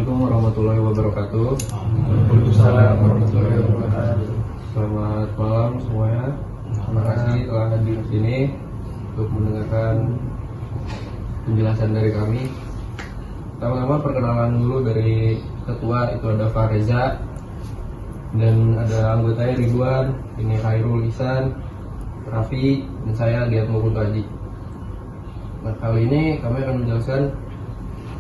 Assalamualaikum warahmatullahi wabarakatuh. Waalaikumsalam warahmatullahi wabarakatuh. Selamat malam semuanya. Terima kasih telah hadir di sini untuk mendengarkan penjelasan dari kami. Pertama-tama perkenalan dulu dari ketua, itu ada Fareza, dan ada anggotanya Ridwan, ini Khairul Ihsan, Raffi, dan saya Diat Mukul Kaji. Nah, kali ini kami akan menjelaskan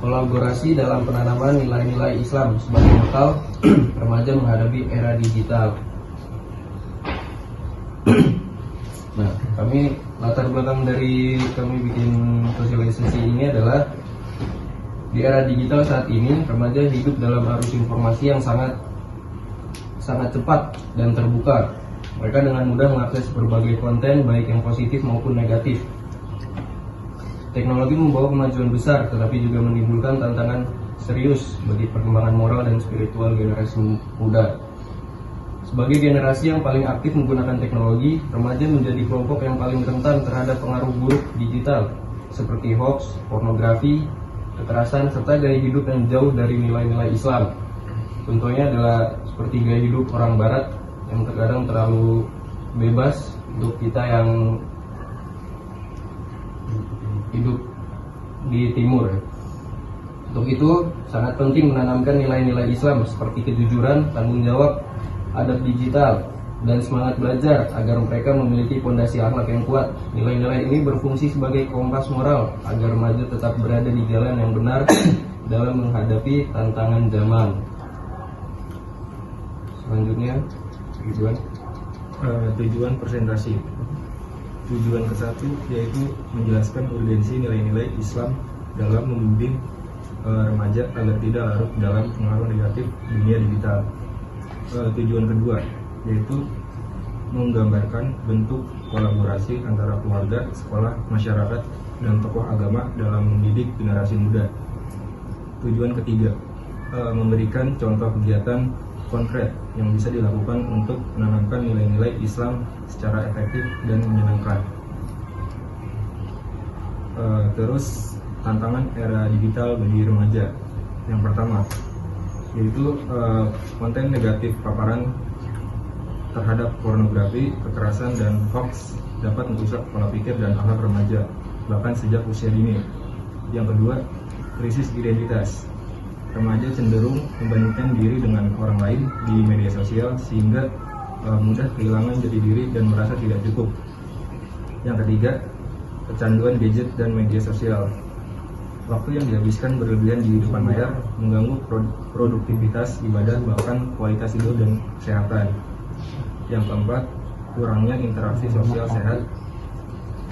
kolaborasi dalam penanaman nilai-nilai Islam sebagai bekal remaja menghadapi era digital. Nah, kami latar belakang dari kami bikin sosialisasi ini adalah di era digital saat ini remaja hidup dalam arus informasi yang sangat cepat dan terbuka. Mereka dengan mudah mengakses berbagai konten baik yang positif maupun negatif. Teknologi membawa kemajuan besar, tetapi juga menimbulkan tantangan serius bagi perkembangan moral dan spiritual generasi muda. Sebagai generasi yang paling aktif menggunakan teknologi, remaja menjadi kelompok yang paling rentan terhadap pengaruh buruk digital, seperti hoax, pornografi, kekerasan, serta gaya hidup yang jauh dari nilai-nilai Islam. Contohnya adalah seperti gaya hidup orang Barat yang terkadang terlalu bebas untuk kita yang hidup di timur. Untuk itu sangat penting menanamkan nilai-nilai Islam seperti kejujuran, tanggung jawab, adab digital, dan semangat belajar agar mereka memiliki fondasi akhlak yang kuat. Nilai-nilai ini berfungsi sebagai kompas moral agar remaja tetap berada di jalan yang benar dalam menghadapi tantangan zaman. Selanjutnya, Tujuan presentasi. Tujuan ke-1 yaitu menjelaskan urgensi nilai-nilai Islam dalam membimbing remaja agar tidak larut dalam pengaruh negatif dunia digital. Tujuan kedua yaitu menggambarkan bentuk kolaborasi antara keluarga, sekolah, masyarakat, dan tokoh agama dalam mendidik generasi muda. Tujuan ketiga memberikan contoh kegiatan konkret yang bisa dilakukan untuk menanamkan nilai-nilai Islam secara efektif dan menyenangkan. Terus tantangan era digital bagi remaja. Yang pertama yaitu konten negatif paparan terhadap pornografi, kekerasan, dan hoax dapat merusak pola pikir dan akhlak remaja bahkan sejak usia dini. Yang kedua, krisis identitas. Remaja cenderung membandingkan diri dengan orang lain di media sosial sehingga mudah kehilangan jati diri dan merasa tidak cukup. Yang ketiga, kecanduan gadget dan media sosial. Waktu yang dihabiskan berlebihan di depan layar mengganggu produktivitas ibadah bahkan kualitas hidup dan kesehatan. Yang keempat, kurangnya interaksi sosial sehat.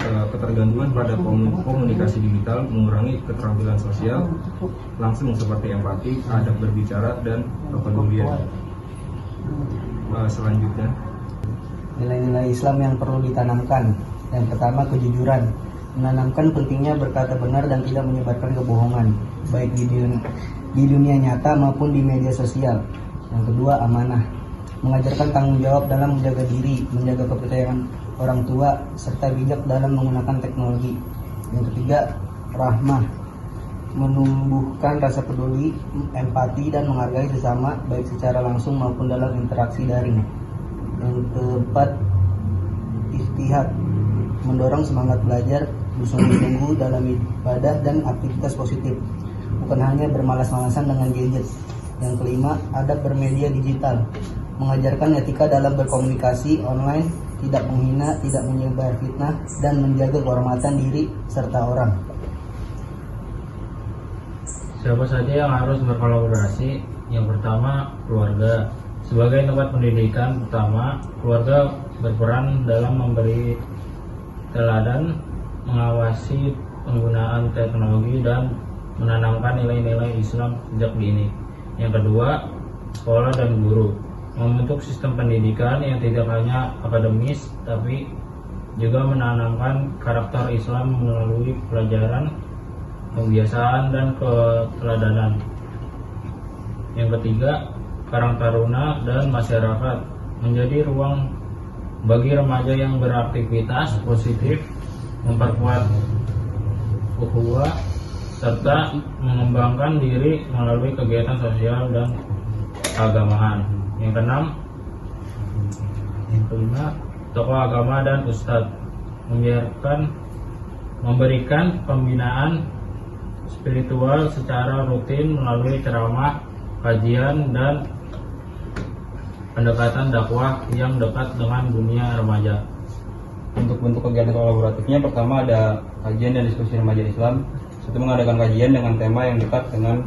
Ketergantungan pada komunikasi digital mengurangi keterampilan sosial langsung seperti empati, adab berbicara, dan kepedulian. Selanjutnya, nilai-nilai Islam yang perlu ditanamkan. Yang pertama, kejujuran. Menanamkan pentingnya berkata benar dan tidak menyebarkan kebohongan, baik di dunia nyata maupun di media sosial. Yang kedua, amanah. Mengajarkan tanggung jawab dalam menjaga diri, menjaga kepercayaan orang tua, serta bijak dalam menggunakan teknologi. Yang ketiga, rahmah. Menumbuhkan rasa peduli, empati, dan menghargai sesama, baik secara langsung maupun dalam interaksi daring. Yang keempat, ijtihad. Mendorong semangat belajar, bersungguh-sungguh dalam ibadah dan aktivitas positif, bukan hanya bermalas-malasan dengan gadget. Yang kelima, adab bermedia digital. Mengajarkan etika dalam berkomunikasi online, tidak menghina, tidak menyebar fitnah, dan menjaga kehormatan diri serta orang. Siapa saja yang harus berkolaborasi? Yang pertama, keluarga. Sebagai tempat pendidikan pertama, keluarga berperan dalam memberi teladan, mengawasi penggunaan teknologi, dan menanamkan nilai-nilai Islam sejak dini. Yang kedua, sekolah dan guru. Membentuk sistem pendidikan yang tidak hanya akademis, tapi juga menanamkan karakter Islam melalui pelajaran, kebiasaan, dan keteladanan. Yang ketiga, Karang Taruna dan masyarakat. Menjadi ruang bagi remaja yang beraktivitas positif, memperkuat ukhuwah, serta mengembangkan diri melalui kegiatan sosial dan keagamaan. Yang kelima, tokoh agama dan ustadz memberikan pembinaan spiritual secara rutin melalui ceramah, kajian, dan pendekatan dakwah yang dekat dengan dunia remaja. Untuk bentuk kegiatan kolaboratifnya, pertama ada kajian dan diskusi remaja Islam. Satu, mengadakan kajian dengan tema yang dekat dengan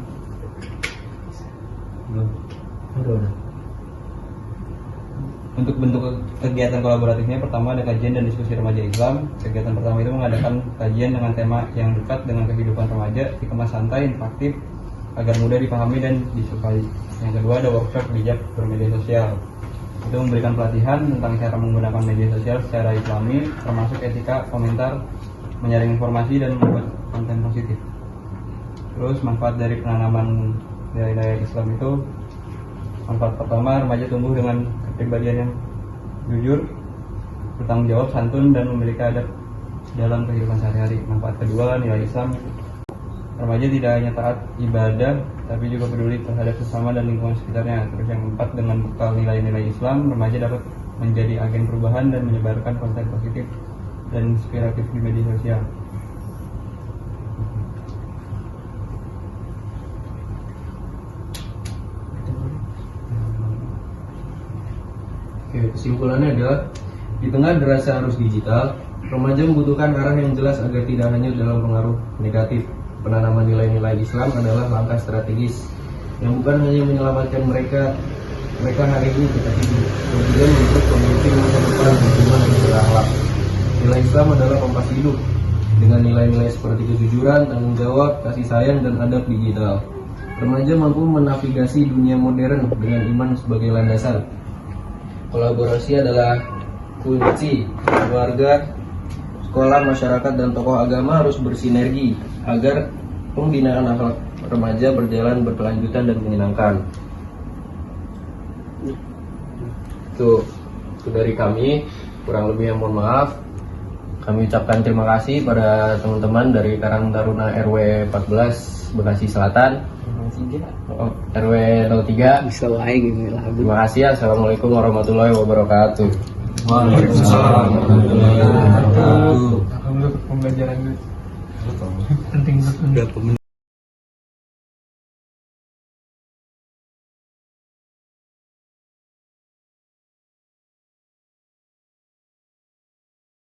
Untuk bentuk kegiatan kolaboratifnya, pertama ada kajian dan diskusi remaja Islam. Kegiatan pertama itu mengadakan kajian dengan tema yang dekat dengan kehidupan remaja, dikemas santai, interaktif, agar mudah dipahami dan disukai. Yang kedua ada workshop bijak bermedia sosial. Itu memberikan pelatihan tentang cara menggunakan media sosial secara islami, termasuk etika, komentar, menyaring informasi, dan membuat konten positif. Terus manfaat dari penanaman nilai-nilai Islam itu, manfaat pertama, remaja tumbuh dengan kepribadian yang jujur, bertanggung jawab, santun, dan memiliki adab dalam kehidupan sehari-hari. Manfaat kedua, nilai Islam, remaja tidak hanya taat ibadah, tapi juga peduli terhadap sesama dan lingkungan sekitarnya. Terus yang keempat, dengan bekal nilai-nilai Islam, remaja dapat menjadi agen perubahan dan menyebarkan konten positif dan inspiratif di media sosial. Oke, kesimpulannya adalah di tengah derasnya arus digital, remaja membutuhkan arah yang jelas agar tidak hanya dalam pengaruh negatif. Penanaman nilai-nilai Islam adalah langkah strategis yang bukan hanya menyelamatkan mereka hari ini, tetapi juga membentuk pemimpin masa depan beriman dan berakhlak. Nilai Islam adalah kompas hidup dengan nilai-nilai seperti kejujuran, tanggung jawab, kasih sayang, dan adab digital. Remaja mampu menavigasi dunia modern dengan iman sebagai landasan. Kolaborasi adalah kunci. Keluarga, sekolah, masyarakat, dan tokoh agama harus bersinergi agar pembinaan akhlak remaja berjalan berkelanjutan dan menyenangkan. Itu dari kami, kurang lebih mohon maaf. Kami ucapkan terima kasih pada teman-teman dari Karang Taruna RW 14 Bekasi Selatan, RW 03. Terima kasih. Assalamualaikum warahmatullahi wabarakatuh. Waalaikumsalam warahmatullahi wabarakatuh. Pembelajaran penting banget.